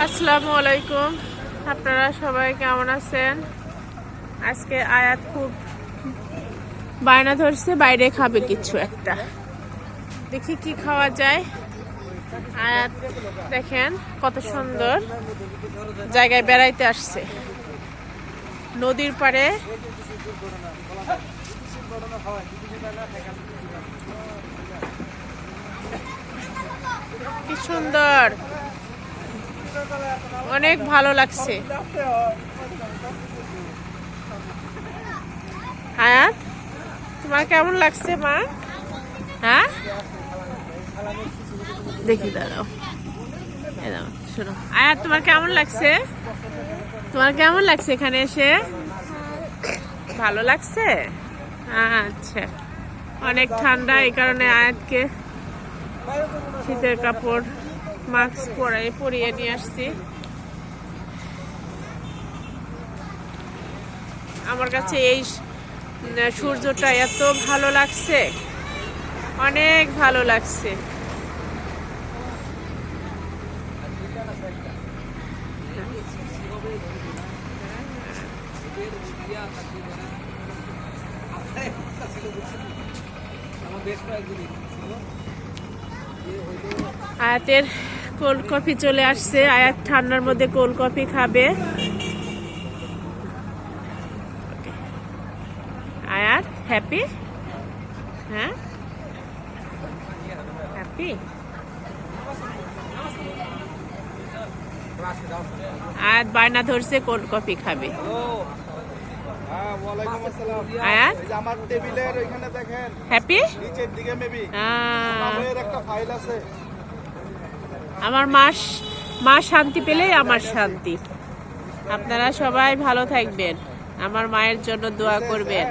আসসালামু আলাইকুম। আপনারা সবাই কেমন আছেন? আজকে আয়াত খুব বায়না ধরছে, বাইরে খাবে কিছু একটা। দেখি কি খাওয়া যায়। আয়াত দেখেন কত সুন্দর জায়গায় বেড়াইতে আসছে, নদীর পাড়ে। কি সুন্দর, অনেক ভালো লাগছে। আয়াত, তোমার কেমন লাগছে মা? হ্যাঁ, দেখি দাঁড়াও, শোনো। আয়াত, তোমার কেমন লাগছে? তোমার কেমন লাগছে এখানে এসে? ভালো লাগছে? আচ্ছা, অনেক ঠান্ডা, এই কারণে আয়াতকে শীতের কাপড় মাস্ক পরিয়ে নিয়ে আসছি। আমার কাছে এই সূর্যটা এত ভালো লাগছে, অনেক ভালো লাগছে। আয়াতের কোল্ড কফি চলে আসছে। আয়াত ঠান্ডার মধ্যে কোল্ড কফি খাবে। আয়াত হ্যাপি? হ্যাঁ, হ্যাপি। আয়াত বায়না ধরছে কোল্ড কফি খাবে। আয়াত হ্যাপি? আমার মা শান্তি পেলেই আমার শান্তি। আপনারা সবাই ভালো থাকবেন, আমার মায়ের জন্য দোয়া করবেন।